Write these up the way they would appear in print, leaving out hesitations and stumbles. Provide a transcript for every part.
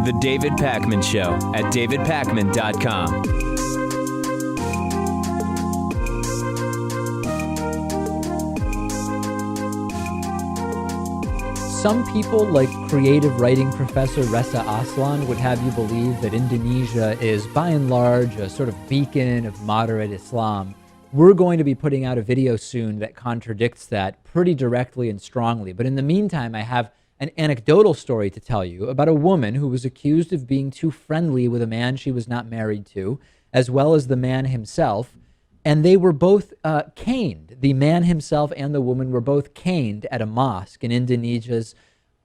The David Pakman Show at davidpakman.com. Some people, like creative writing professor Reza Aslan, would have you believe that Indonesia is, by and large, a sort of beacon of moderate Islam. We're going to be putting out a video soon that contradicts that pretty directly and strongly. But in the meantime, I have an anecdotal story to tell you about a woman who was accused of being too friendly with a man she was not married to, as well as the man himself. And they were both caned. The man himself and the woman were both caned at a mosque in Indonesia's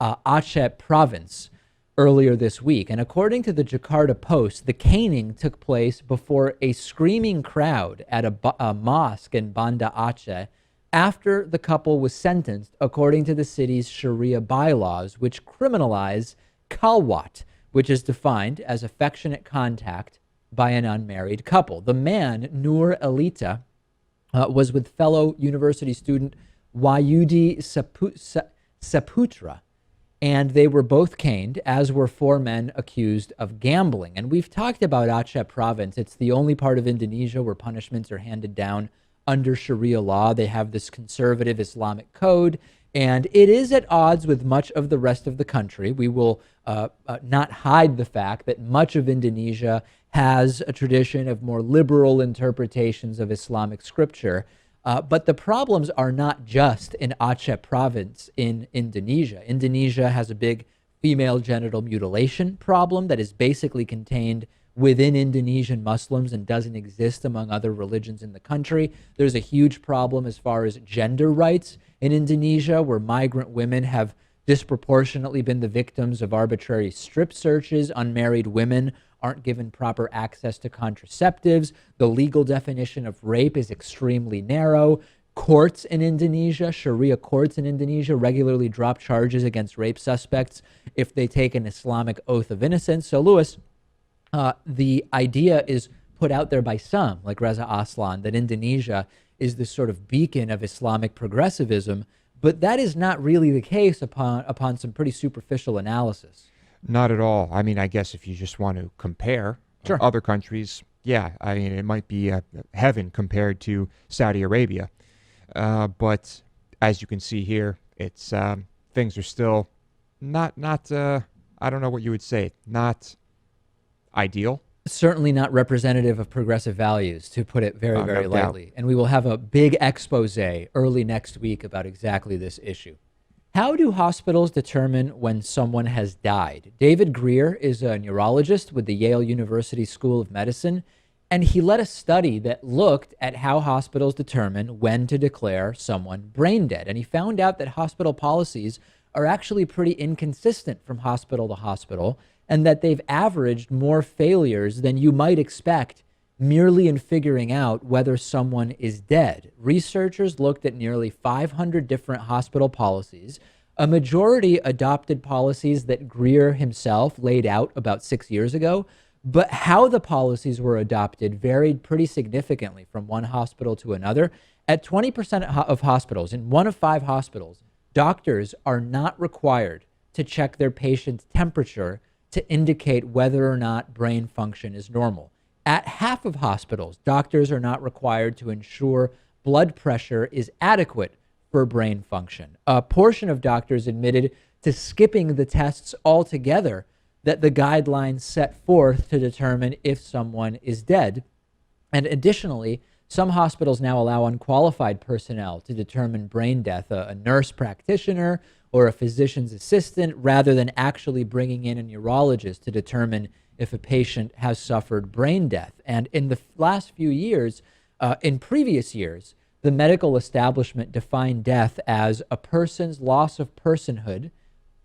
Aceh province earlier this week. And according to the Jakarta Post, the caning took place before a screaming crowd at a mosque in Banda Aceh after the couple was sentenced according to the city's Sharia bylaws, which criminalize khalwat, which is defined as affectionate contact by an unmarried couple. The man, Nur Elita, was with fellow university student Wayudi Saputra, and they were both caned, as were 4 men accused of gambling. And we've talked about Aceh province. It's the only part of Indonesia where punishments are handed down under Sharia law. They have this conservative Islamic code, and it is at odds with much of the rest of the country. We will not hide the fact that much of Indonesia has a tradition of more liberal interpretations of Islamic scripture. But the problems are not just in Aceh province in Indonesia. Indonesia has a big female genital mutilation problem that is basically contained within Indonesian Muslims and doesn't exist among other religions in the country. There's a huge problem as far as gender rights in Indonesia, where migrant women have disproportionately been the victims of arbitrary strip searches. Unmarried women aren't given proper access to contraceptives. The legal definition of rape is extremely narrow. Courts in Indonesia, Sharia courts in Indonesia, regularly drop charges against rape suspects if they take an Islamic oath of innocence. So, Lewis, the idea is put out there by some, like Reza Aslan, that Indonesia is this sort of beacon of Islamic progressivism, but that is not really the case upon some pretty superficial analysis. Not at all. I mean, I guess if you just want to compare other countries, yeah, I mean, it might be heaven compared to Saudi Arabia. But as you can see here, it's things are still not I don't know what you would say, not ideal. Certainly not representative of progressive values, to put it very, very lightly. And we will have a big expose early next week about exactly this issue. How do hospitals determine when someone has died? David Greer is a neurologist with the Yale University School of Medicine, and he led a study that looked at how hospitals determine when to declare someone brain dead. And he found out that hospital policies are actually pretty inconsistent from hospital to hospital, and that they've averaged more failures than you might expect merely in figuring out whether someone is dead. Researchers looked at nearly 500 different hospital policies. A majority adopted policies that Greer himself laid out about 6 years ago, but how the policies were adopted varied pretty significantly from one hospital to another. At 20% of hospitals, in 1 of 5 hospitals, doctors are not required to check their patient's temperature to indicate whether or not brain function is normal. At half of hospitals, doctors are not required to ensure blood pressure is adequate for brain function. A portion of doctors admitted to skipping the tests altogether that the guidelines set forth to determine if someone is dead. And additionally, some hospitals now allow unqualified personnel to determine brain death, a nurse practitioner or a physician's assistant, rather than actually bringing in a neurologist to determine if a patient has suffered brain death. And in the last few years, in previous years, the medical establishment defined death as a person's loss of personhood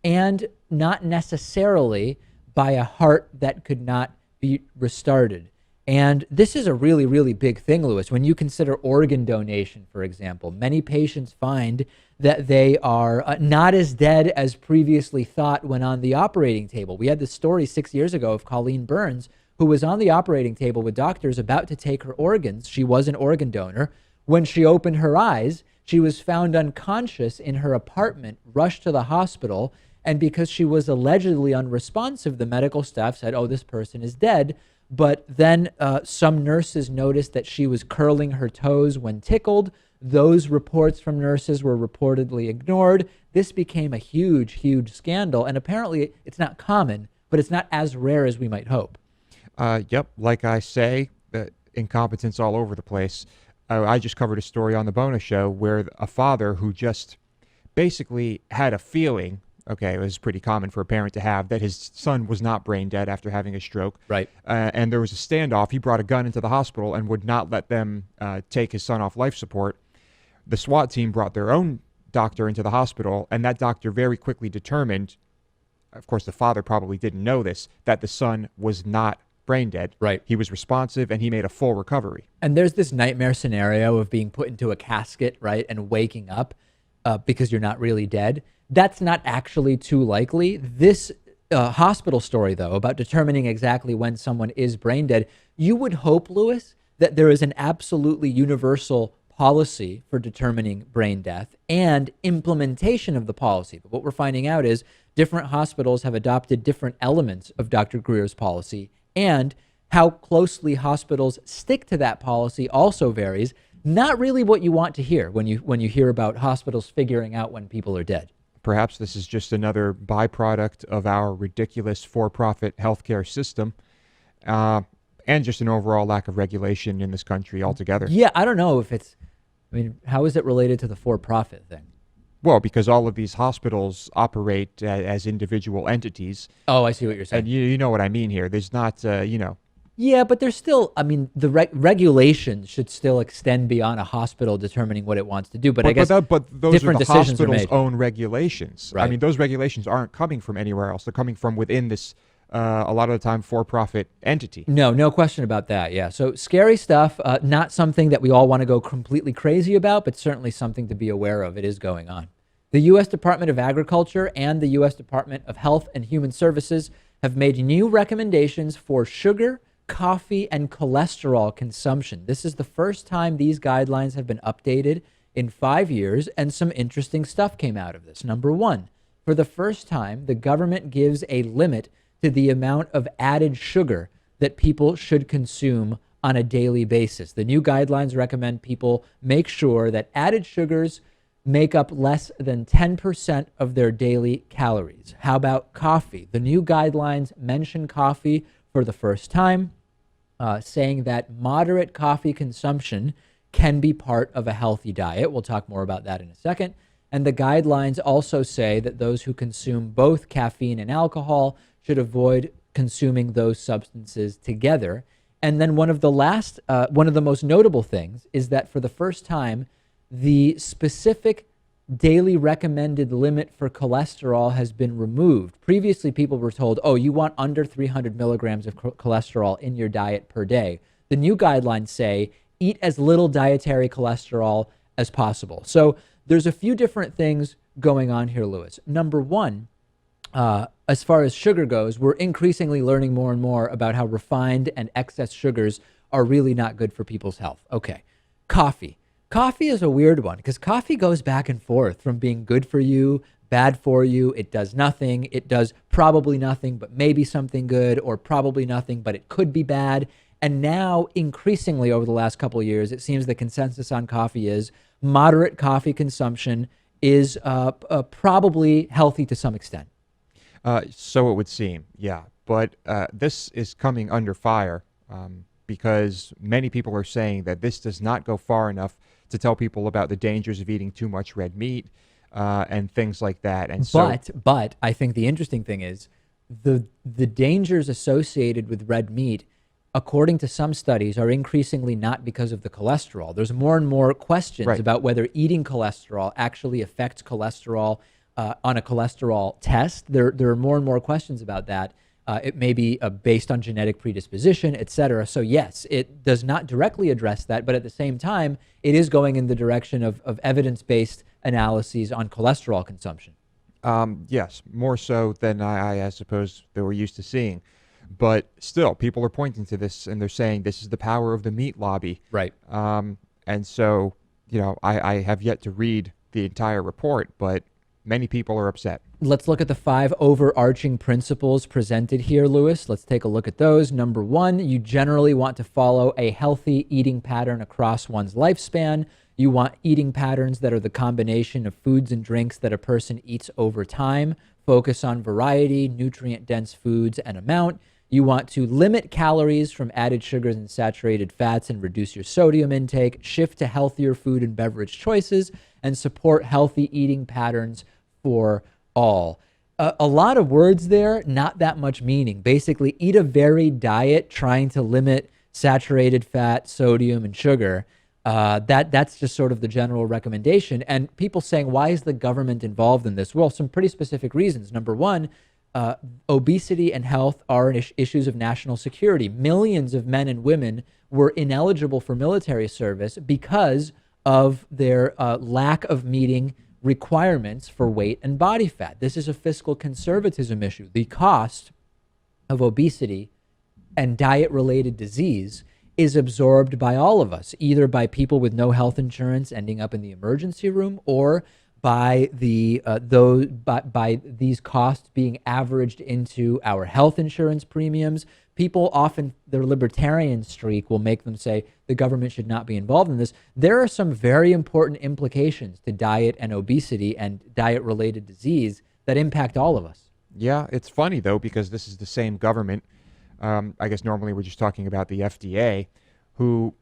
and not necessarily by a heart that could not be restarted. And this is a really, really big thing, Lewis. When you consider organ donation, for example, many patients find that they are not as dead as previously thought when on the operating table. We had this story 6 years ago of Colleen Burns, who was on the operating table with doctors about to take her organs. She was an organ donor. When she opened her eyes, she was found unconscious in her apartment, rushed to the hospital, and because she was allegedly unresponsive, the medical staff said, oh, this person is dead. But then some nurses noticed that she was curling her toes when tickled. Those reports from nurses were reportedly ignored. This became a huge, huge scandal. And apparently it's not common, but it's not as rare as we might hope. Yep. Like I say, incompetence all over the place. I just covered a story on the Bonus Show where a father who just basically had a feeling, okay, it was pretty common for a parent to have, that his son was not brain dead after having a stroke. Right. And there was a standoff. He brought a gun into the hospital and would not let them take his son off life support. The SWAT team brought their own doctor into the hospital, and that doctor very quickly determined, of course the father probably didn't know this, that the son was not brain dead. Right. He was responsive, and he made a full recovery. And there's this nightmare scenario of being put into a casket, right, and waking up because you're not really dead. That's not actually too likely. This hospital story, though, about determining exactly when someone is brain dead, you would hope, Lewis, that there is an absolutely universal policy for determining brain death and implementation of the policy. But what we're finding out is different hospitals have adopted different elements of Dr. Greer's policy, and how closely hospitals stick to that policy also varies. Not really what you want to hear when you hear about hospitals figuring out when people are dead. Perhaps this is just another byproduct of our ridiculous for-profit healthcare system, and just an overall lack of regulation in this country altogether. Yeah, I don't know if it's, I mean, how is it related to the for-profit thing? Well, because all of these hospitals operate as individual entities. Oh, I see what you're saying. And you know what I mean here. There's not, Yeah, but there's still, I mean, the regulations should still extend beyond a hospital determining what it wants to do. But I guess those different are the decisions are hospital's made. own regulations. Right. I mean, those regulations aren't coming from anywhere else. They're coming from within this, a lot of the time, for-profit entity. No question about that. Yeah. So scary stuff. Not something that we all want to go completely crazy about, but certainly something to be aware of. It is going on. The U.S. Department of Agriculture and the U.S. Department of Health and Human Services have made new recommendations for sugar, coffee, and cholesterol consumption. This is the first time these guidelines have been updated in 5 years, and some interesting stuff came out of this. Number one, for the first time, the government gives a limit to the amount of added sugar that people should consume on a daily basis. The new guidelines recommend people make sure that added sugars make up less than 10% of their daily calories. How about coffee? The new guidelines mention coffee for the first time, saying that moderate coffee consumption can be part of a healthy diet. We'll talk more about that in a second. And the guidelines also say that those who consume both caffeine and alcohol should avoid consuming those substances together. And then one of the most notable things is that for the first time, the specific daily recommended limit for cholesterol has been removed. Previously, people were told, oh, you want under 300 milligrams of cholesterol in your diet per day. The new guidelines say eat as little dietary cholesterol as possible. So there's a few different things going on here, Lewis. Number one, as far as sugar goes, we're increasingly learning more and more about how refined and excess sugars are really not good for people's health. Okay, coffee. Coffee is a weird one because coffee goes back and forth from being good for you, bad for you, it does nothing, it does probably nothing, but maybe something good, or probably nothing, but it could be bad. And now, increasingly over the last couple of years, it seems the consensus on coffee is moderate coffee consumption is probably healthy to some extent. So it would seem, yeah. But this is coming under fire because many people are saying that this does not go far enough to tell people about the dangers of eating too much red meat and things like that. And but I think the interesting thing is the dangers associated with red meat, according to some studies, are increasingly not because of the cholesterol. There's more and more questions about whether eating cholesterol actually affects cholesterol on a cholesterol test. There are more and more questions about that. It may be based on genetic predisposition, et cetera. So yes, it does not directly address that, but at the same time, it is going in the direction of evidence-based analyses on cholesterol consumption. Yes, more so than I suppose that we're used to seeing. But still, people are pointing to this, and they're saying this is the power of the meat lobby. Right. And so I have yet to read the entire report, but many people are upset. Let's look at the 5 overarching principles presented here, Lewis. Let's take a look at those. Number 1, you generally want to follow a healthy eating pattern across one's lifespan. You want eating patterns that are the combination of foods and drinks that a person eats over time. Focus on variety, nutrient-dense foods, and amount. You want to limit calories from added sugars and saturated fats and reduce your sodium intake. Shift to healthier food and beverage choices, and support healthy eating patterns for all. A lot of words there, not that much meaning. Basically, eat a varied diet, trying to limit saturated fat, sodium, and sugar. That's just sort of the general recommendation. And people saying, why is the government involved in this? Well, some pretty specific reasons. Number 1, obesity and health are issues of national security. Millions of men and women were ineligible for military service because of their lack of meeting requirements for weight and body fat. This is a fiscal conservatism issue. The cost of obesity and diet-related disease is absorbed by all of us, either by people with no health insurance ending up in the emergency room, or by these costs being averaged into our health insurance premiums. People often, their libertarian streak will make them say the government should not be involved in this. There are some very important implications to diet and obesity and diet-related disease that impact all of us. Yeah, it's funny, though, because this is the same government. I guess normally we're just talking about the FDA, who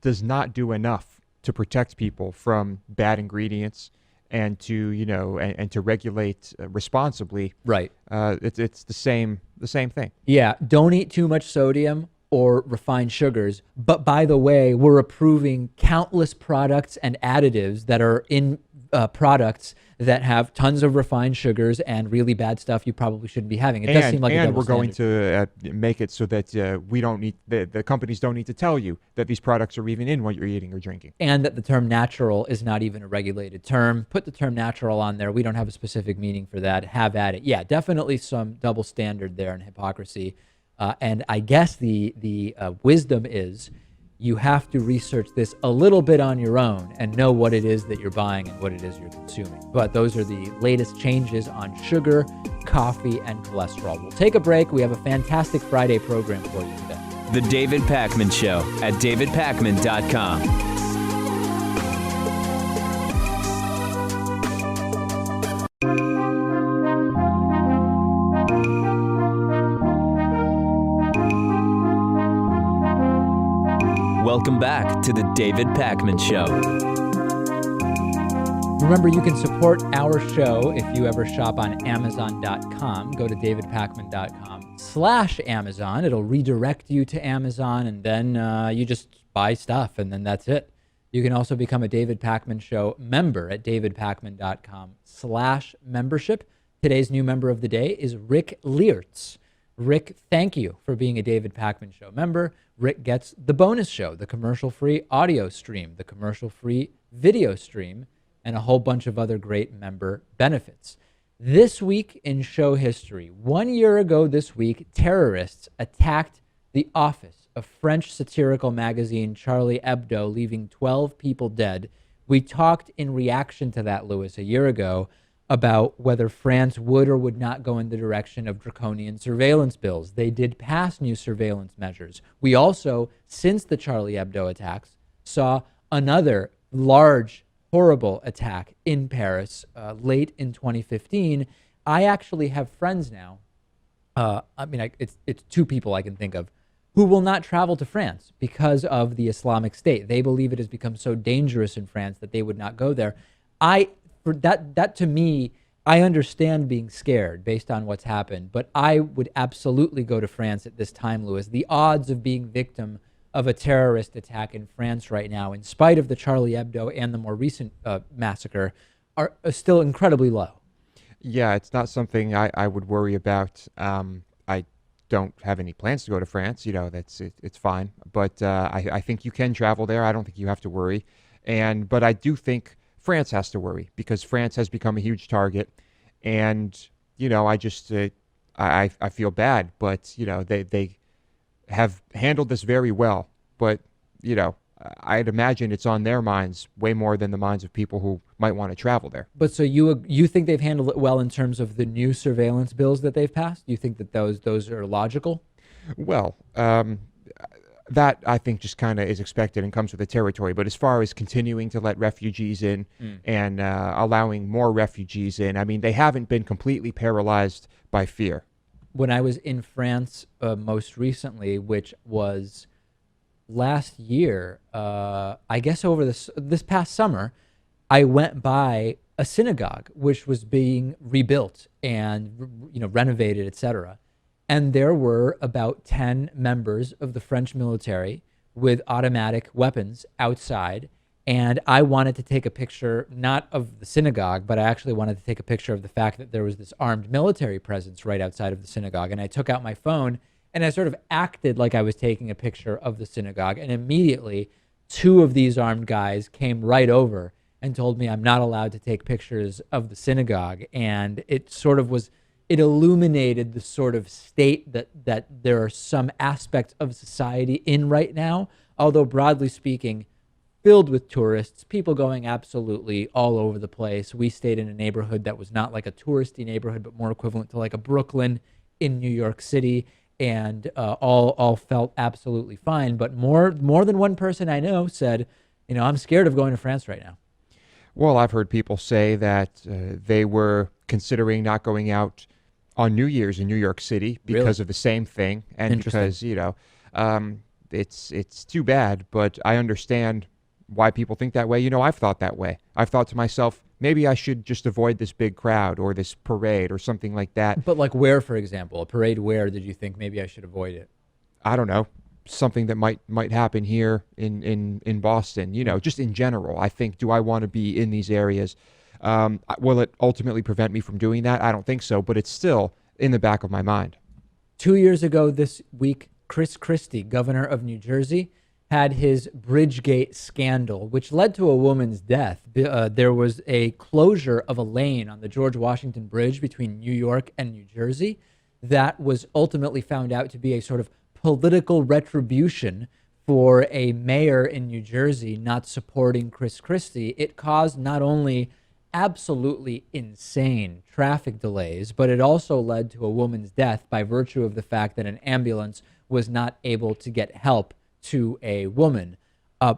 does not do enough to protect people from bad ingredients and to, and to regulate responsibly. Right. It's the same thing. Yeah. Don't eat too much sodium or refined sugars. But by the way, we're approving countless products and additives that are in products that have tons of refined sugars and really bad stuff you probably shouldn't be having. It does seem like a double standard. Going to make it so that we don't need the companies don't need to tell you that these products are even in what you're eating or drinking. And that the term natural is not even a regulated term. Put the term natural on there. We don't have a specific meaning for that. Have at it. Yeah, definitely some double standard there and hypocrisy. And I guess the wisdom is you have to research this a little bit on your own and know what it is that you're buying and what it is you're consuming. But those are the latest changes on sugar, coffee, and cholesterol. We'll take a break. We have a fantastic Friday program for you today. The David Pakman Show at davidpakman.com. Welcome back to the David Pakman Show. Remember, you can support our show if you ever shop on Amazon.com. Go to davidpakman.com/Amazon. It'll redirect you to Amazon, and then you just buy stuff, and then that's it. You can also become a David Pakman Show member at davidpakman.com/membership. Today's new member of the day is Rick Leertz. Rick, thank you for being a David Pakman Show member. Rick gets the bonus show, the commercial-free audio stream, the commercial-free video stream, and a whole bunch of other great member benefits. This week in show history, 1 year ago this week, terrorists attacked the office of French satirical magazine Charlie Hebdo, leaving 12 people dead. We talked in reaction to that, Lewis, a year ago, about whether France would or would not go in the direction of draconian surveillance bills. They did pass new surveillance measures. We also, since the Charlie Hebdo attacks, saw another large, horrible attack in Paris late in 2015. I actually have friends now, it's 2 people I can think of, who will not travel to France because of the Islamic State. They believe it has become so dangerous in France that they would not go there. For that to me, I understand being scared based on what's happened, but I would absolutely go to France at this time, Lewis. The odds of being victim of a terrorist attack in France right now, in spite of the Charlie Hebdo and the more recent massacre, are still incredibly low. Yeah, it's not something I would worry about. I don't have any plans to go to France. It's fine. But I think you can travel there. I don't think you have to worry. But I do think France has to worry because France has become a huge target, and I just I feel bad, but they have handled this very well. But I'd imagine it's on their minds way more than the minds of people who might want to travel there. But so you think they've handled it well in terms of the new surveillance bills that they've passed? You think that those are logical? Well, that I think just kind of is expected and comes with the territory. But as far as continuing to let refugees in and allowing more refugees in, I mean, they haven't been completely paralyzed by fear. When I was in France most recently, which was last year, I guess over this past summer, I went by a synagogue which was being rebuilt and renovated, etc. And there were about 10 members of the French military with automatic weapons outside. And I wanted to take a picture, not of the synagogue, but I actually wanted to take a picture of the fact that there was this armed military presence right outside of the synagogue. And I took out my phone and I sort of acted like I was taking a picture of the synagogue. And immediately, 2 of these armed guys came right over and told me I'm not allowed to take pictures of the synagogue. And it sort of was... it illuminated the sort of state that there are some aspects of society in right now, although broadly speaking, filled with tourists, people going absolutely all over the place. We stayed in a neighborhood that was not like a touristy neighborhood, but more equivalent to like a Brooklyn in New York City, and all felt absolutely fine. But more than one person I know said, I'm scared of going to France right now. Well, I've heard people say that they were considering not going out on New Year's in New York City because of the same thing, and because it's too bad, but I understand why people think that way. I've thought that way. I've thought to myself, maybe I should just avoid this big crowd or this parade or something like that. But like where, for example, a parade? Where did you think maybe I should avoid it? I don't know. Something that might happen here in Boston. Just in general. I think, do I want to be in these areas? Will it ultimately prevent me from doing that? I don't think so, but it's still in the back of my mind. 2 years ago this week, Chris Christie, governor of New Jersey, had his Bridgegate scandal, which led to a woman's death. There was a closure of a lane on the George Washington Bridge between New York and New Jersey that was ultimately found out to be a sort of political retribution for a mayor in New Jersey not supporting Chris Christie. It caused not only absolutely insane traffic delays, but it also led to a woman's death by virtue of the fact that an ambulance was not able to get help to a woman.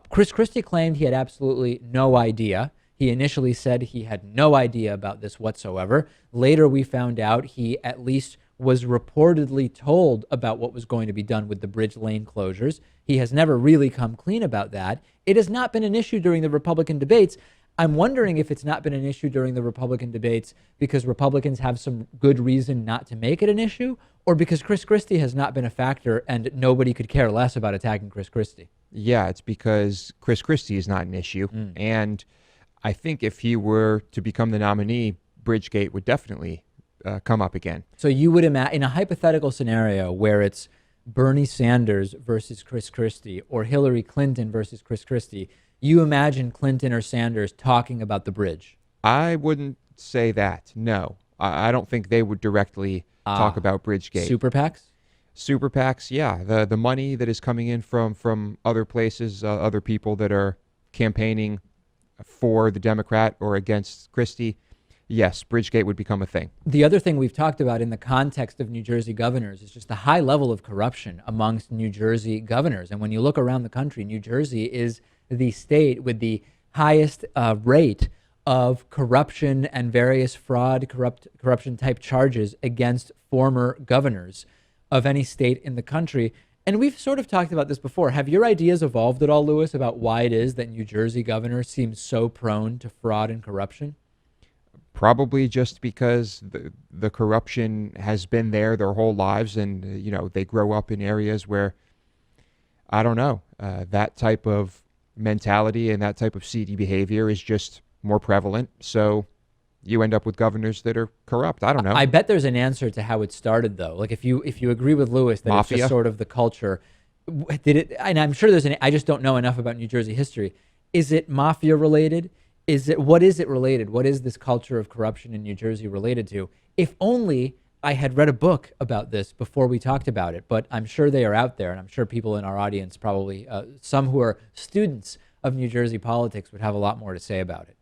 Chris Christie claimed he had absolutely no idea. He initially said he had no idea about this whatsoever. Later, we found out he at least was reportedly told about what was going to be done with the bridge lane closures. He has never really come clean about that. It has not been an issue during the Republican debates. I'm wondering if it's not been an issue during the Republican debates because Republicans have some good reason not to make it an issue, or because Chris Christie has not been a factor and nobody could care less about attacking Chris Christie. Yeah, it's because Chris Christie is not an issue. And I think if he were to become the nominee, Bridgegate would definitely come up again. So you would imagine, in a hypothetical scenario where it's Bernie Sanders versus Chris Christie or Hillary Clinton versus Chris Christie, you imagine Clinton or Sanders talking about the bridge? I wouldn't say that, no. I don't think they would directly talk about Bridgegate. Super PACs? Super PACs, yeah. The money that is coming in from other places, other people that are campaigning for the Democrat or against Christie, yes, Bridgegate would become a thing. The other thing we've talked about in the context of New Jersey governors is just the high level of corruption amongst New Jersey governors. And when you look around the country, New Jersey is the state with the highest rate of corruption and various corruption type charges against former governors of any state in the country. And we've sort of talked about this before. Have your ideas evolved at all, Lewis, about why it is that New Jersey governors seem so prone to fraud and corruption? Probably just because the corruption has been there their whole lives, and they grow up in areas where, I don't know, that type of mentality and that type of seedy behavior is just more prevalent. So you end up with governors that are corrupt. I don't know. I bet there's an answer to how it started, though. Like if you agree with Lewis that Mafia? It's just sort of the culture. Did it? And I'm sure there's I just don't know enough about New Jersey history. Is it mafia related? What is it related? What is this culture of corruption in New Jersey related to? If only I had read a book about this before we talked about it, but I'm sure they are out there, and I'm sure people in our audience, probably some who are students of New Jersey politics, would have a lot more to say about it.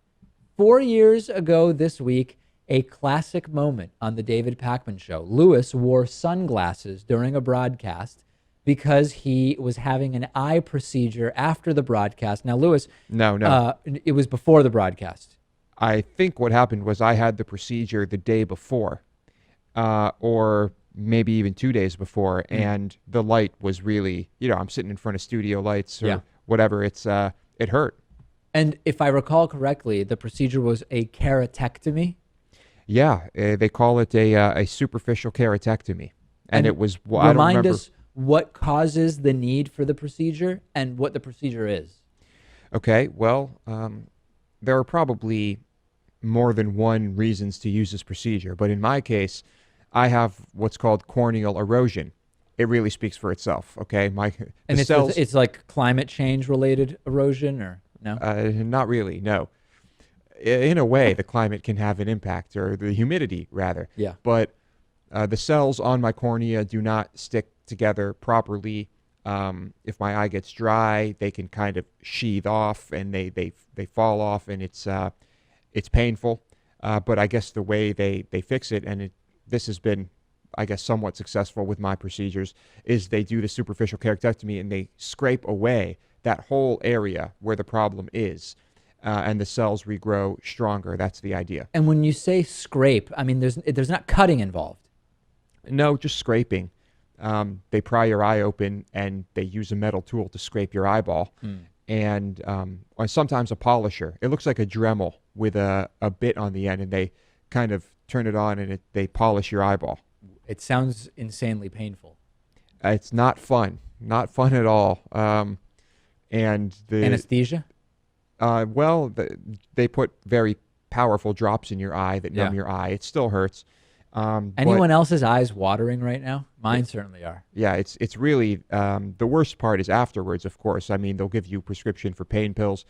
4 years ago this week, a classic moment on the David Pakman Show. Lewis wore sunglasses during a broadcast because he was having an eye procedure after the broadcast. Now, Lewis, No. It was before the broadcast. I think what happened was I had the procedure the day before, or maybe even 2 days before, and the light was really, I'm sitting in front of studio lights or whatever. It hurt. And if I recall correctly, the procedure was a keratectomy. Yeah, they call it a superficial keratectomy, and it was. Well, remind us what causes the need for the procedure and what the procedure is. Okay, well, there are probably more than one reasons to use this procedure, but in my case, I have what's called corneal erosion. It really speaks for itself. Okay, it's like climate change related erosion, or no? Not really. No. In a way, the climate can have an impact, or the humidity rather. Yeah. But the cells on my cornea do not stick together properly. If my eye gets dry, they can kind of sheath off, and they fall off, and it's painful. But I guess the way they fix it, and this has been, I guess, somewhat successful with my procedures, is they do the superficial keratectomy and they scrape away that whole area where the problem is. And the cells regrow stronger. That's the idea. And when you say scrape, I mean, there's not cutting involved. No, just scraping. They pry your eye open and they use a metal tool to scrape your eyeball, and or sometimes a polisher. It looks like a Dremel with a bit on the end, and they kind of turn it on and they polish your eyeball. It sounds insanely painful. It's not fun. Not fun at all. And the anesthesia. They put very powerful drops in your eye that numb your eye. It still hurts. Anyone else's eyes watering right now? Mine certainly are. Yeah, it's really the worst part is afterwards, of course. I mean, they'll give you prescription for pain pills,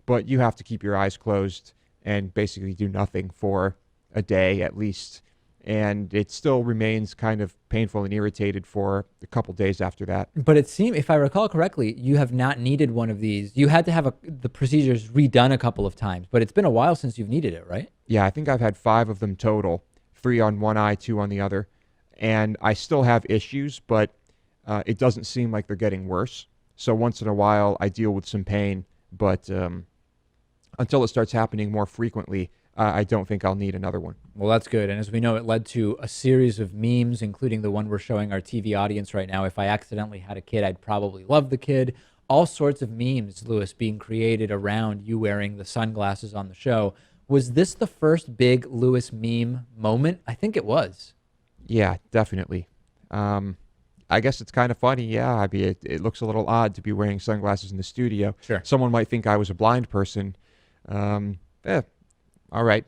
but you have to keep your eyes closed and basically do nothing for a day at least. And it still remains kind of painful and irritated for a couple days after that. But it seemed, if I recall correctly, you have not needed one of these. You had to have the procedures redone a couple of times, but it's been a while since you've needed it, right? Yeah, I think I've had 5 of them total, 3 on one eye, 2 on the other. And I still have issues, but it doesn't seem like they're getting worse. So once in a while, I deal with some pain, but until it starts happening more frequently, I don't think I'll need another one. Well, that's good. And as we know, it led to a series of memes, including the one we're showing our TV audience right now. If I accidentally had a kid, I'd probably love the kid. All sorts of memes, Lewis, being created around you wearing the sunglasses on the show. Was this the first big Lewis meme moment? I think it was. Yeah, definitely. I guess it's kind of funny. Yeah, I mean, it looks a little odd to be wearing sunglasses in the studio. Sure. Someone might think I was a blind person. All right,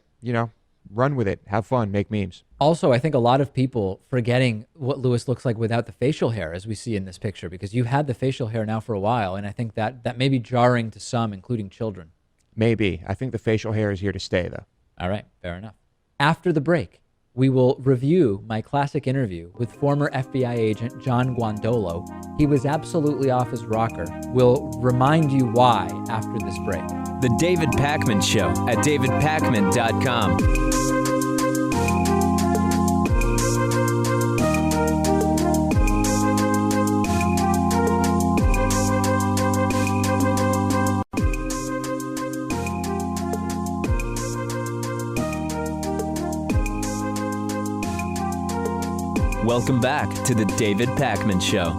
run with it. Have fun. Make memes. Also, I think a lot of people forgetting what Lewis looks like without the facial hair, as we see in this picture, because you've had the facial hair now for a while, and I think that may be jarring to some, including children. Maybe. I think the facial hair is here to stay, though. All right, fair enough. After the break, we will review my classic interview with former FBI agent John Guandolo. He was absolutely off his rocker. We'll remind you why after this break. The David Pakman Show at davidpakman.com. Welcome back to the David Pakman Show.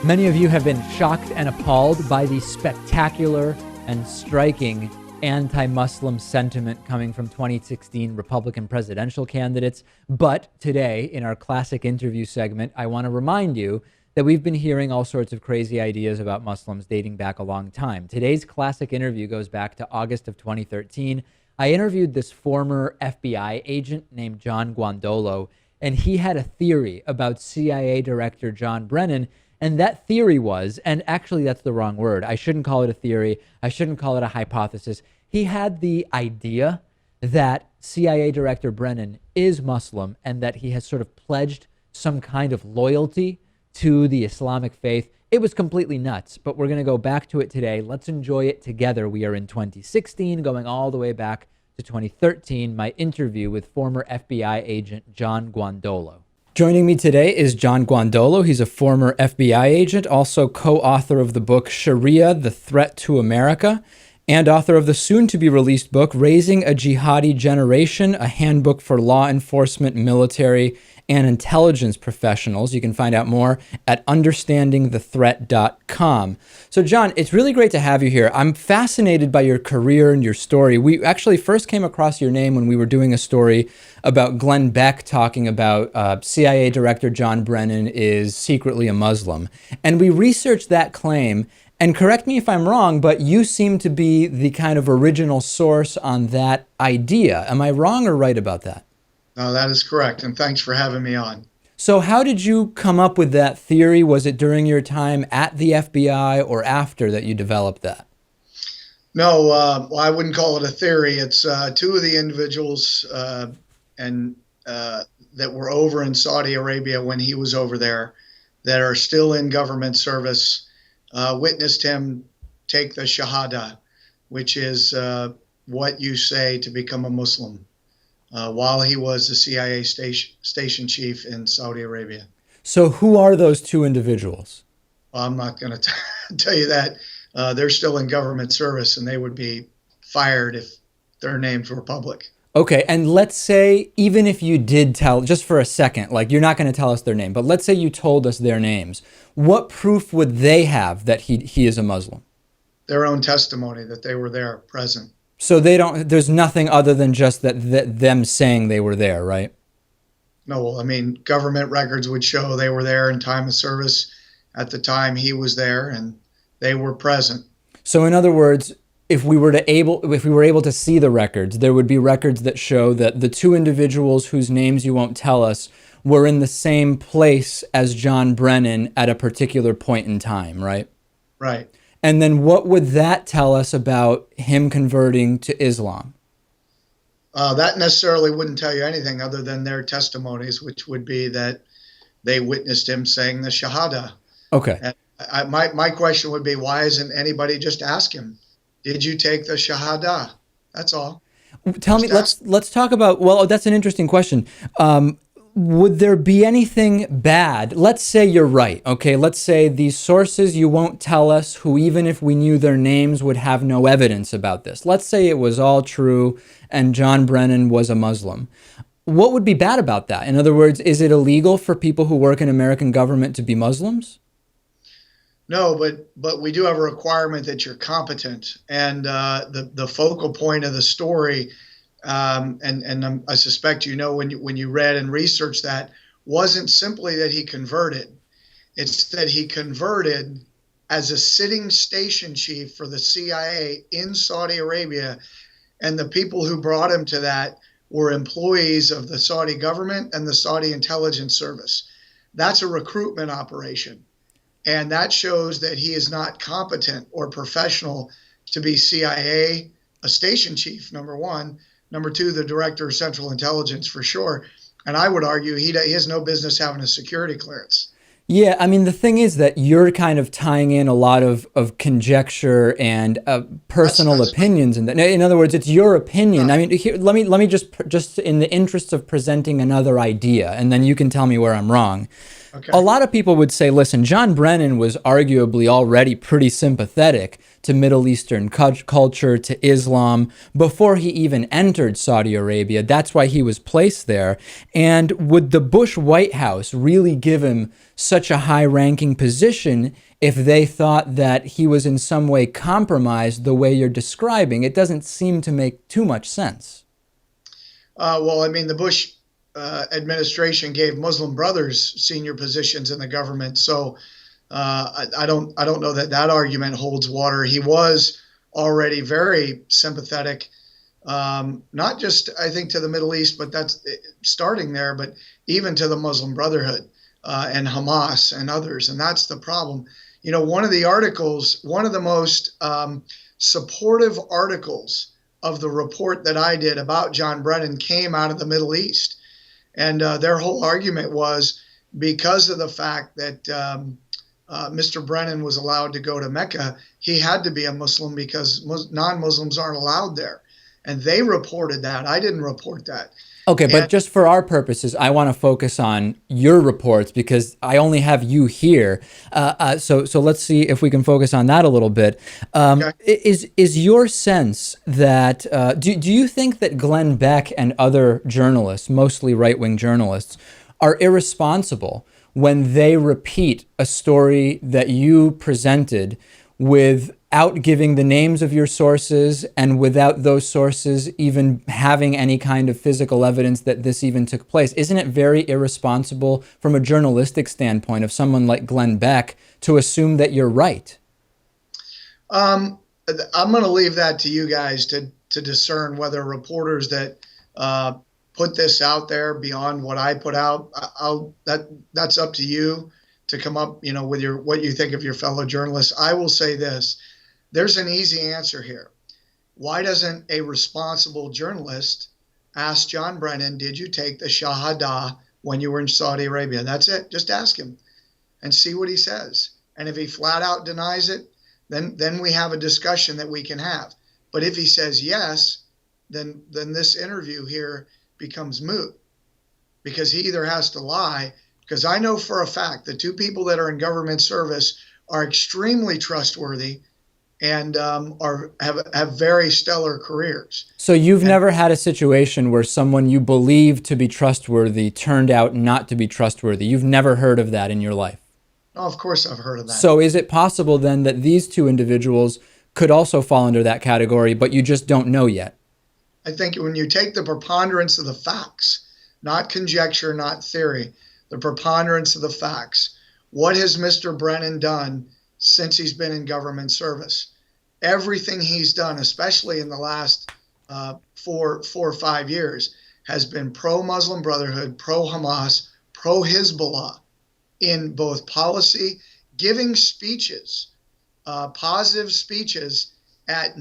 Many of you have been shocked and appalled by the spectacular and striking anti-Muslim sentiment coming from 2016 Republican presidential candidates. But today, in our classic interview segment, I want to remind you that we've been hearing all sorts of crazy ideas about Muslims dating back a long time. Today's classic interview goes back to August of 2013. I interviewed this former FBI agent named John Guandolo, and he had a theory about CIA Director John Brennan. And that theory was, and actually that's the wrong word. I shouldn't call it a theory. I shouldn't call it a hypothesis. He had the idea that CIA Director Brennan is Muslim and that he has sort of pledged some kind of loyalty to the Islamic faith. It was completely nuts, but we're going to go back to it today. Let's enjoy it together. We are in 2016, going all the way back to 2013, my interview with former FBI agent John Guandolo. Joining me today is John Guandolo. He's a former FBI agent, also co-author of the book Sharia, The Threat to America, and author of the soon-to-be-released book Raising a Jihadi Generation, a handbook for law enforcement, military, and intelligence professionals. You can find out more at understandingthethreat.com. So John, it's really great to have you here. I'm fascinated by your career and your story. We actually first came across your name when we were doing a story about Glenn Beck talking about CIA Director John Brennan is secretly a Muslim. And we researched that claim, and correct me if I'm wrong, but you seem to be the kind of original source on that idea. Am I wrong or right about that? No, that is correct, and thanks for having me on. So how did you come up with that theory? Was it during your time at the FBI or after that you developed that? No, well, I wouldn't call it a theory. It's two of the individuals that were over in Saudi Arabia when he was over there that are still in government service witnessed him take the Shahada, which is what you say to become a Muslim. While he was the CIA station chief in Saudi Arabia. So who are those two individuals? Well, I'm not going to tell you that. They're still in government service, and they would be fired if their names were public. Okay, and let's say, even if you did tell, just for a second, like you're not going to tell us their name, but let's say you told us their names. What proof would they have that he is a Muslim? Their own testimony that they were there, present. So there's nothing other than just them saying they were there, right? No, well, I mean, government records would show they were there in time of service at the time he was there, and they were present. So in other words, if we were able to see the records, there would be records that show that the two individuals whose names you won't tell us were in the same place as John Brennan at a particular point in time, right? Right. And then what would that tell us about him converting to Islam? That necessarily wouldn't tell you anything other than their testimonies, which would be that they witnessed him saying the Shahada. Okay. And my question would be, why isn't anybody just ask him, did you take the Shahada? That's all. Tell me, let's talk about, well, that's an interesting question. Would there be anything bad? Let's say you're right, okay? Let's say these sources you won't tell us, who even if we knew their names would have no evidence about this. Let's say it was all true and John Brennan was a Muslim. What would be bad about that? In other words, is it illegal for people who work in American government to be Muslims? No, but we do have a requirement that you're competent. And the focal point of the story, and I suspect you know when you read and researched that, wasn't simply that he converted. It's that he converted as a sitting station chief for the CIA in Saudi Arabia, and the people who brought him to that were employees of the Saudi government and the Saudi intelligence service. That's a recruitment operation. And that shows that he is not competent or professional to be CIA, a station chief, number one. Number two, the director of Central Intelligence for sure. And I would argue he has no business having a security clearance. Yeah, I mean, the thing is that you're kind of tying in a lot of conjecture and personal opinions. In other words, it's your opinion. I mean, here, let me just in the interest of presenting another idea, and then you can tell me where I'm wrong. Okay. A lot of people would say, listen, John Brennan was arguably already pretty sympathetic to Middle Eastern culture, to Islam, before he even entered Saudi Arabia. That's why he was placed there. And would the Bush White House really give him such a high-ranking position if they thought that he was in some way compromised the way you're describing? It doesn't seem to make too much sense. Well, I mean, the Bush administration gave Muslim brothers senior positions in the government, so I don't know that argument holds water. He was already very sympathetic, not just I think to the Middle East, but that's starting there, but even to the Muslim Brotherhood and Hamas and others, and that's the problem. You know, one of the articles, one of the most supportive articles of the report that I did about John Brennan came out of the Middle East. And their whole argument was because of the fact that Mr. Brennan was allowed to go to Mecca, he had to be a Muslim because non-Muslims aren't allowed there. And they reported that. I didn't report that. Okay, but just for our purposes, I want to focus on your reports because I only have you here. So let's see if we can focus on that a little bit. Okay. Is your sense that, do you think that Glenn Beck and other journalists, mostly right-wing journalists, are irresponsible when they repeat a story that you presented without giving the names of your sources and without those sources even having any kind of physical evidence that this even took place? Isn't it very irresponsible from a journalistic standpoint of someone like Glenn Beck to assume that you're right? I'm going to leave that to you guys to discern whether reporters that put this out there beyond what I put out, that's up to you to come up, with what you think of your fellow journalists. I will say this. There's an easy answer here. Why doesn't a responsible journalist ask John Brennan, did you take the Shahada when you were in Saudi Arabia? That's it. Just ask him and see what he says. And if he flat out denies it, then we have a discussion that we can have. But if he says yes, then this interview here becomes moot because he either has to lie, because I know for a fact the two people that are in government service are extremely trustworthy and have very stellar careers. So you've never had a situation where someone you believe to be trustworthy turned out not to be trustworthy. You've never heard of that in your life. Oh, of course I've heard of that. So is it possible then that these two individuals could also fall under that category, but you just don't know yet? I think when you take the preponderance of the facts, not conjecture, not theory, the preponderance of the facts, what has Mr. Brennan done since he's been in government service? Everything he's done, especially in the last 4 or 5 years, has been pro-Muslim Brotherhood, pro-Hamas, pro-Hezbollah in both policy, giving speeches, positive speeches at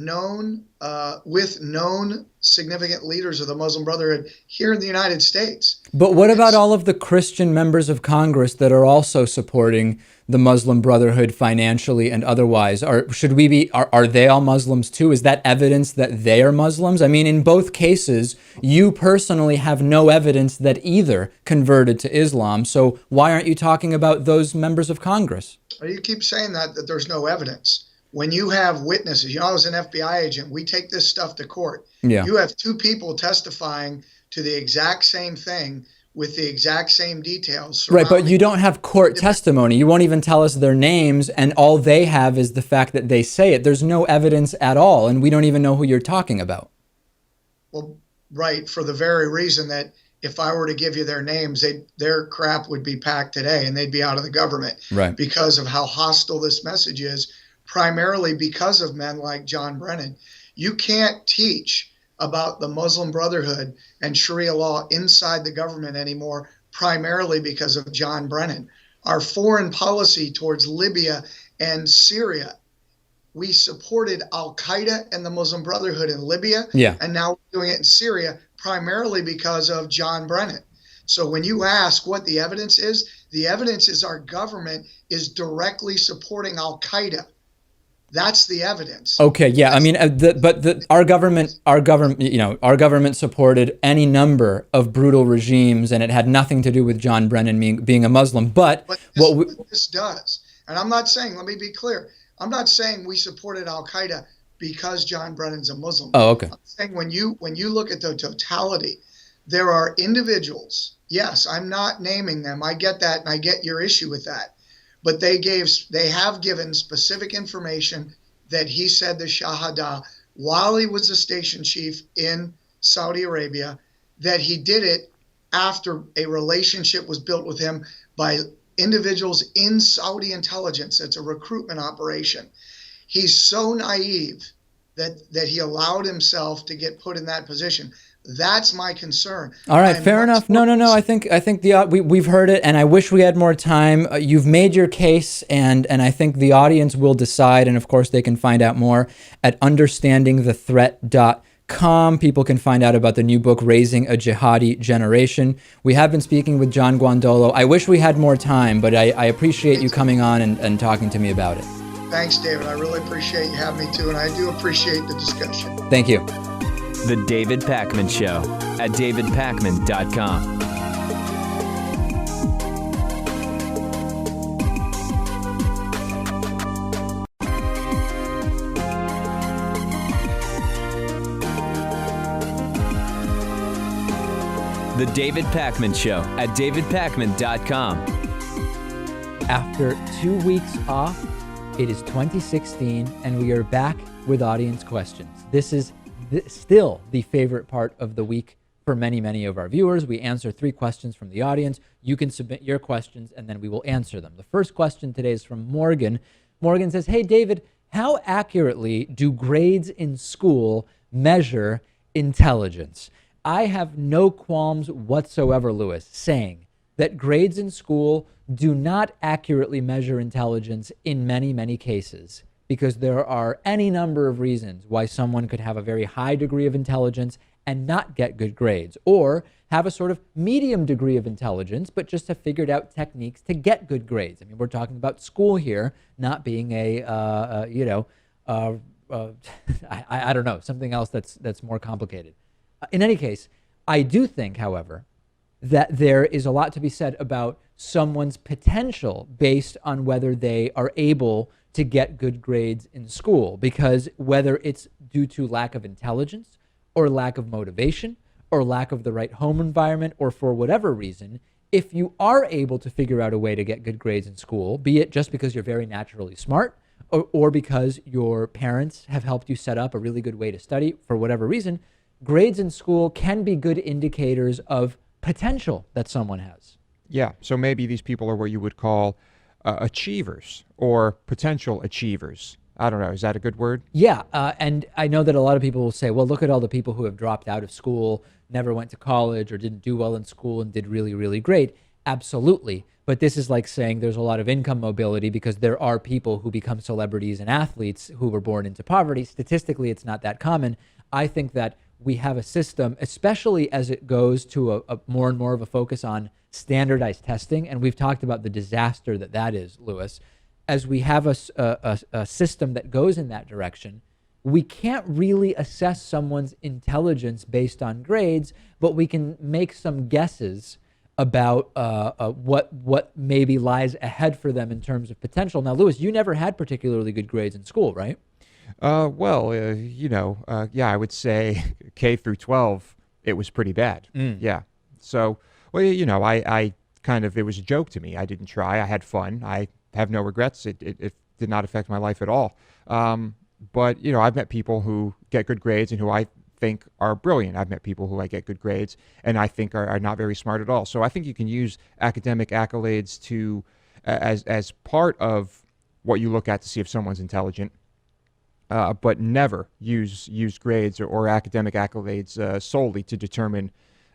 with known significant leaders of the Muslim Brotherhood here in the United States. But what about all of the Christian members of Congress that are also supporting the Muslim Brotherhood financially and otherwise? Are they all Muslims too? Is that evidence that they are Muslims? I mean, in both cases, you personally have no evidence that either converted to Islam. So why aren't you talking about those members of Congress? Well, you keep saying that there's no evidence. When you have witnesses, I was an FBI agent, we take this stuff to court. Yeah. You have two people testifying to the exact same thing with the exact same details. Right, but you don't have court testimony. You won't even tell us their names, and all they have is the fact that they say it. There's no evidence at all, and we don't even know who you're talking about. Well, right, for the very reason that if I were to give you their names, their crap would be packed today, and they'd be out of the government. Right. Because of how hostile this message is, primarily because of men like John Brennan. You can't teach about the Muslim Brotherhood and Sharia law inside the government anymore, primarily because of John Brennan. Our foreign policy towards Libya and Syria, we supported Al-Qaeda and the Muslim Brotherhood in Libya, and now we're doing it in Syria, primarily because of John Brennan. So when you ask what the evidence is, the evidence is our government is directly supporting Al-Qaeda. That's the evidence. Okay, yeah. I mean, our government supported any number of brutal regimes, and it had nothing to do with John Brennan being a Muslim. But this does, and I'm not saying. Let me be clear. I'm not saying we supported Al Qaeda because John Brennan's a Muslim. Oh, okay. I'm saying when you look at the totality, there are individuals. Yes, I'm not naming them. I get that, and I get your issue with that. But they have given specific information that he said the Shahada while he was a station chief in Saudi Arabia, that he did it after a relationship was built with him by individuals in Saudi intelligence. It's a recruitment operation. He's so naive that he allowed himself to get put in that position. That's my concern. All right, fair enough. No. I think we've heard it, and I wish we had more time. You've made your case, and I think the audience will decide, and of course they can find out more at understandingthethreat.com. People can find out about the new book, Raising a Jihadi Generation. We have been speaking with John Guandolo. I wish we had more time, but I appreciate you coming on and talking to me about it. Thanks, David. I really appreciate you having me too, and I do appreciate the discussion. Thank you. The David Pakman Show at davidpakman.com. The David Pakman Show at davidpakman.com. After 2 weeks off, it is 2016, and we are back with audience questions. This is still the favorite part of the week for many, many of our viewers. We answer 3 questions from the audience. You can submit your questions, and then we will answer them. The first question today is from Morgan. Morgan says, hey, David, how accurately do grades in school measure intelligence? I have no qualms whatsoever, Lewis, saying that grades in school do not accurately measure intelligence in many, many cases, because there are any number of reasons why someone could have a very high degree of intelligence and not get good grades, or have a sort of medium degree of intelligence, but just have figured out techniques to get good grades. I mean, we're talking about school here, not being I don't know, something else that's more complicated. In any case, I do think, however, that there is a lot to be said about someone's potential based on whether they are able to get good grades in school, because whether it's due to lack of intelligence or lack of motivation or lack of the right home environment, or for whatever reason, if you are able to figure out a way to get good grades in school, be it just because you're very naturally smart or because your parents have helped you set up a really good way to study for whatever reason, grades in school can be good indicators of potential that someone has. Yeah, so maybe these people are what you would call achievers or potential achievers. I don't know. Is that a good word? Yeah, and I know that a lot of people will say, well, look at all the people who have dropped out of school, never went to college, or didn't do well in school and did really, really great. Absolutely. But this is like saying there's a lot of income mobility, because there are people who become celebrities and athletes who were born into poverty. Statistically, it's not that common. I think that we have a system, especially as it goes to a more and more of a focus on standardized testing, and we've talked about the disaster that is, Lewis. As we have a system that goes in that direction, we can't really assess someone's intelligence based on grades, but we can make some guesses about what maybe lies ahead for them in terms of potential. Now, Lewis, you never had particularly good grades in school, right? Yeah, I would say K through 12, it was pretty bad. Yeah. So, well, I kind of, it was a joke to me. I didn't try. I had fun. I have no regrets. It did not affect my life at all. But, I've met people who get good grades and who I think are brilliant. I've met people who I get good grades and I think are not very smart at all. So I think you can use academic accolades to as part of what you look at to see if someone's intelligent. But never use grades or academic accolades solely to determine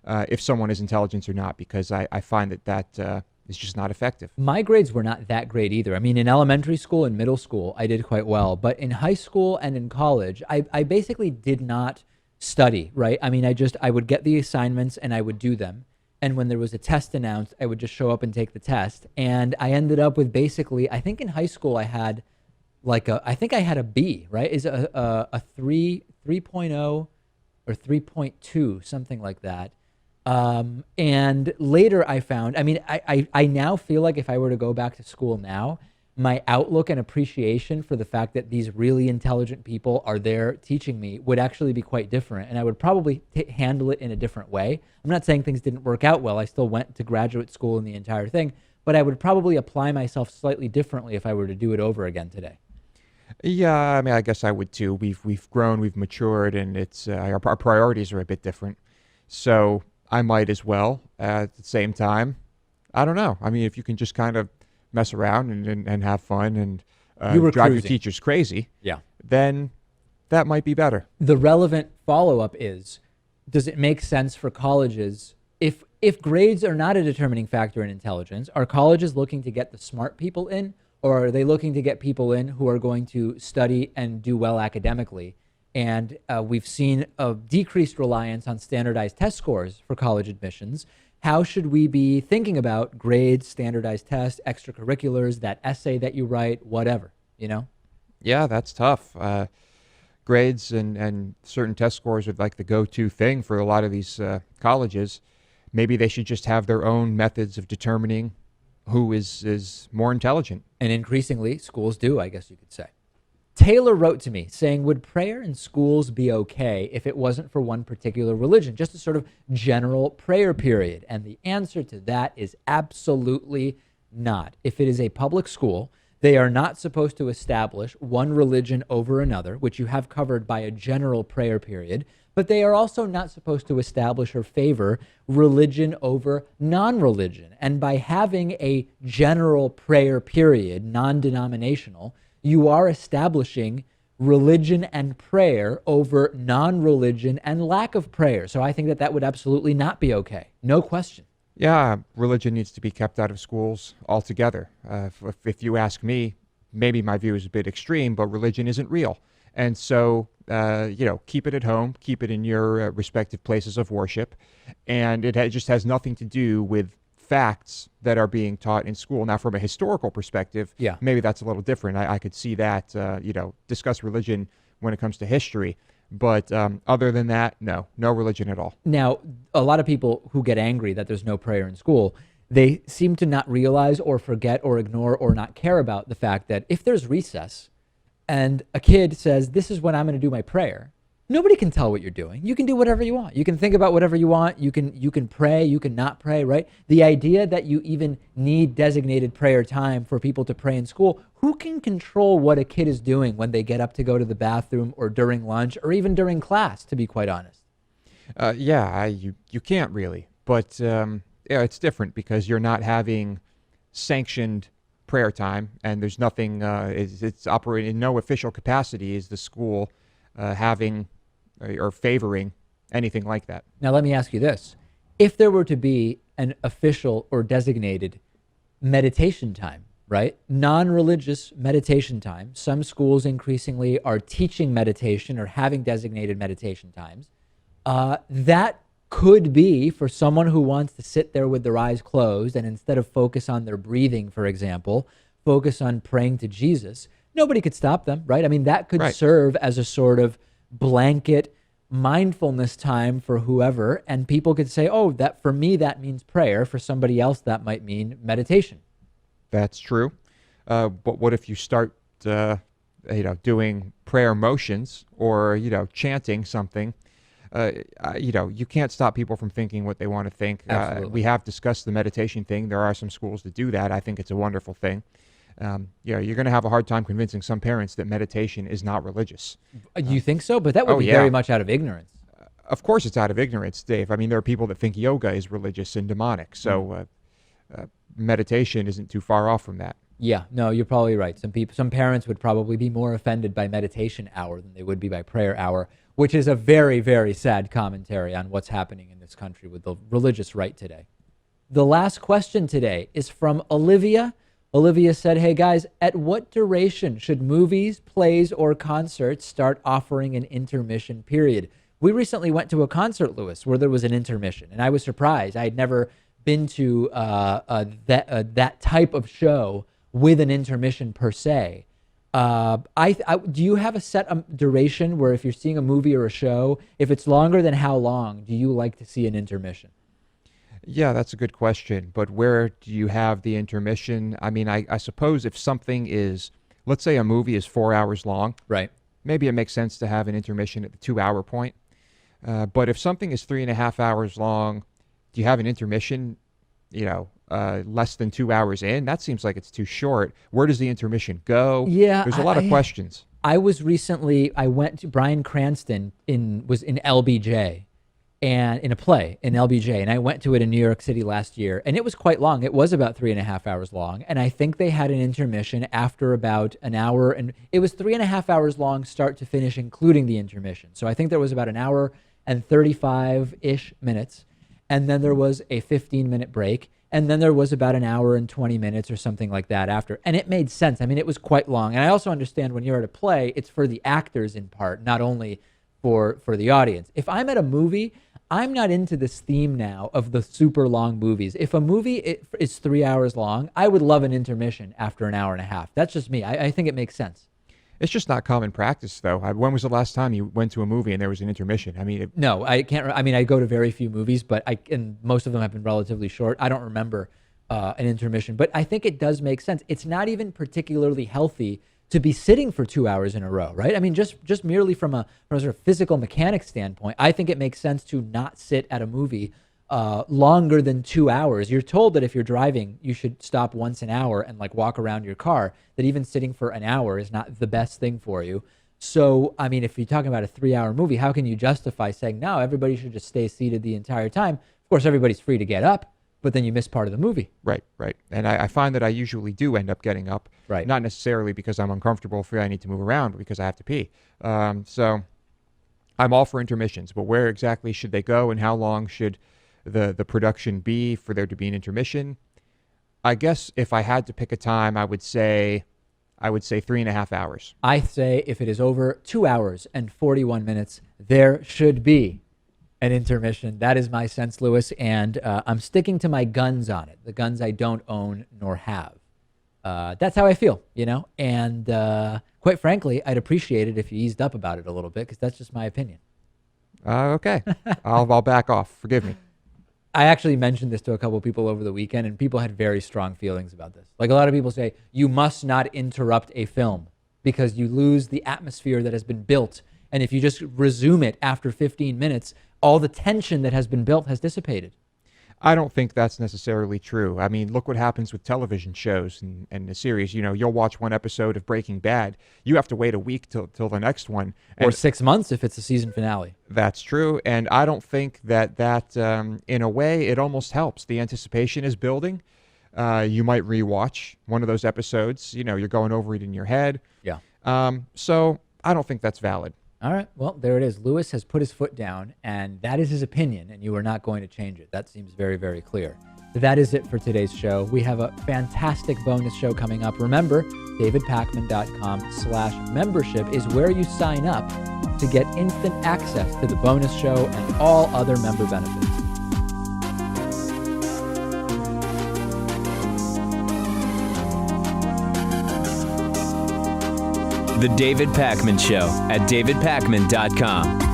if someone is intelligent or not, because I find that is just not effective. My grades were not that great either. I mean, in elementary school and middle school, I did quite well. But in high school and in college, I basically did not study, right? I mean, I would get the assignments and I would do them. And when there was a test announced, I would just show up and take the test. And I ended up with basically, I think in high school I had I think I had a B, right? Is a 3.0 or 3.2, something like that. And later I found, I mean, I now feel like if I were to go back to school now, my outlook and appreciation for the fact that these really intelligent people are there teaching me would actually be quite different. And I would probably handle it in a different way. I'm not saying things didn't work out well. I still went to graduate school and the entire thing, but I would probably apply myself slightly differently if I were to do it over again today. Yeah, I mean, I guess I would too. We've grown, we've matured, and it's our priorities are a bit different. So I might as well. At the same time, I don't know. I mean, if you can just kind of mess around and have fun and drive your teachers crazy, yeah, then that might be better. The relevant follow-up is, does it make sense for colleges, if grades are not a determining factor in intelligence, are colleges looking to get the smart people in, or are they looking to get people in who are going to study and do well academically? And we've seen a decreased reliance on standardized test scores for college admissions. How should we be thinking about grades, standardized tests, extracurriculars, that essay that you write, whatever, you know? Yeah, that's tough. Grades and certain test scores are like the go-to thing for a lot of these colleges. Maybe they should just have their own methods of determining who is more intelligent. And increasingly, schools do, I guess you could say. Taylor wrote to me saying, would prayer in schools be okay if it wasn't for one particular religion, just a sort of general prayer period? And the answer to that is absolutely not. If it is a public school, they are not supposed to establish one religion over another, which you have covered by a general prayer period, but they are also not supposed to establish or favor religion over non-religion. And by having a general prayer period, non-denominational, you are establishing religion and prayer over non-religion and lack of prayer. So I think that would absolutely not be okay. No question. Yeah, religion needs to be kept out of schools altogether. If you ask me, maybe my view is a bit extreme, but religion isn't real. And so, keep it at home, keep it in your respective places of worship. And it just has nothing to do with facts that are being taught in school. Now, from a historical perspective, maybe that's a little different. I could see that, discuss religion when it comes to history. But other than that, no religion at all. Now, a lot of people who get angry that there's no prayer in school, they seem to not realize or forget or ignore or not care about the fact that if there's recess and a kid says, this is when I'm going to do my prayer, nobody can tell what you're doing. You can do whatever you want. You can think about whatever you want. You can pray. You can not pray, right? The idea that you even need designated prayer time for people to pray in school, who can control what a kid is doing when they get up to go to the bathroom or during lunch or even during class, to be quite honest? You can't really. But it's different because you're not having sanctioned prayer time, and there's nothing, it's operating in no official capacity is the school having or favoring anything like that. Now, let me ask you this. If there were to be an official or designated meditation time, right? Non-religious meditation time. Some schools increasingly are teaching meditation or having designated meditation times. That could be for someone who wants to sit there with their eyes closed and instead of focus on their breathing, for example, focus on praying to Jesus. Nobody could stop them, right? I mean, that could serve as a sort of blanket mindfulness time for whoever, and people could say, oh, that for me, that means prayer. For somebody else, that might mean meditation. That's true. But what if you start, doing prayer motions or, chanting something? You can't stop people from thinking what they want to think. We have discussed the meditation thing. There are some schools that do that. I think it's a wonderful thing. You're going to have a hard time convincing some parents that meditation is not religious. You think so? But that would be very much out of ignorance. Of course it's out of ignorance, Dave. I mean, there are people that think yoga is religious and demonic. So meditation isn't too far off from that. Yeah, no, you're probably right. Some parents would probably be more offended by meditation hour than they would be by prayer hour, which is a very, very sad commentary on what's happening in this country with the religious right today. The last question today is from Olivia. Olivia said, hey guys, at what duration should movies, plays, or concerts start offering an intermission period? We recently went to a concert, Lewis, where there was an intermission, and I was surprised. I had never been to that type of show with an intermission per se. Do you have a set duration where if you're seeing a movie or a show, if it's longer than how long, do you like to see an intermission? Yeah, that's a good question. But where do you have the intermission? I mean, I suppose if something is, let's say a movie is 4 hours long, right? Maybe it makes sense to have an intermission at the 2-hour point. But if something is 3.5 hours long, do you have an intermission, less than 2 hours in? That seems like it's too short. Where does the intermission go? Yeah, there's a lot of questions. I went to Bryan Cranston was in LBJ, and in a play in LBJ, and I went to it in New York City last year, and it was quite long. It was about 3.5 hours long, and I think they had an intermission after about an hour, and it was 3.5 hours long start to finish, including the intermission. So I think there was about an hour and 35-ish minutes, and then there was a 15-minute break, And then there was about an hour and 20 minutes or something like that after. And it made sense. I mean, it was quite long. And I also understand when you're at a play, it's for the actors in part, not only for the audience. If I'm at a movie, I'm not into this theme now of the super long movies. If a movie is 3 hours long, I would love an intermission after an hour and a half. That's just me. I think it makes sense. It's just not common practice, though. When was the last time you went to a movie and there was an intermission? I mean, no, I can't. I mean, I go to very few movies, but and most of them have been relatively short. I don't remember an intermission, but I think it does make sense. It's not even particularly healthy to be sitting for 2 hours in a row, right? I mean, just merely from a sort of physical mechanics standpoint, I think it makes sense to not sit at a movie longer than 2 hours. You're told that if you're driving, you should stop once an hour and like walk around your car, that even sitting for an hour is not the best thing for you. So, I mean, if you're talking about a 3-hour movie, how can you justify saying, no, everybody should just stay seated the entire time? Of course, everybody's free to get up, but then you miss part of the movie. Right. And I find that I usually do end up getting up. Right. Not necessarily because I'm uncomfortable, feel I need to move around, but because I have to pee. So I'm all for intermissions, but where exactly should they go and how long should the production be for there to be an intermission? I guess if I had to pick a time, I would say 3.5 hours. I say if it is over 2 hours and 41 minutes, there should be an intermission. That is my sense, Lewis, and I'm sticking to my guns on it, the guns I don't own nor have. That's how I feel, and quite frankly, I'd appreciate it if you eased up about it a little bit, because that's just my opinion. Okay. I'll back off. Forgive me. I actually mentioned this to a couple of people over the weekend, and people had very strong feelings about this. Like, a lot of people say, you must not interrupt a film because you lose the atmosphere that has been built. And if you just resume it after 15 minutes, all the tension that has been built has dissipated. I don't think that's necessarily true. I mean, look what happens with television shows and the series. You'll watch one episode of Breaking Bad. You have to wait a week till the next one. Or 6 months if it's a season finale. That's true. And I don't think that in a way, it almost helps. The anticipation is building. You might rewatch one of those episodes. You're going over it in your head. Yeah. So I don't think that's valid. All right. Well, there it is. Lewis has put his foot down, and that is his opinion, and you are not going to change it. That seems very, very clear. That is it for today's show. We have a fantastic bonus show coming up. Remember, davidpakman.com/membership is where you sign up to get instant access to the bonus show and all other member benefits. The David Pakman Show at davidpakman.com.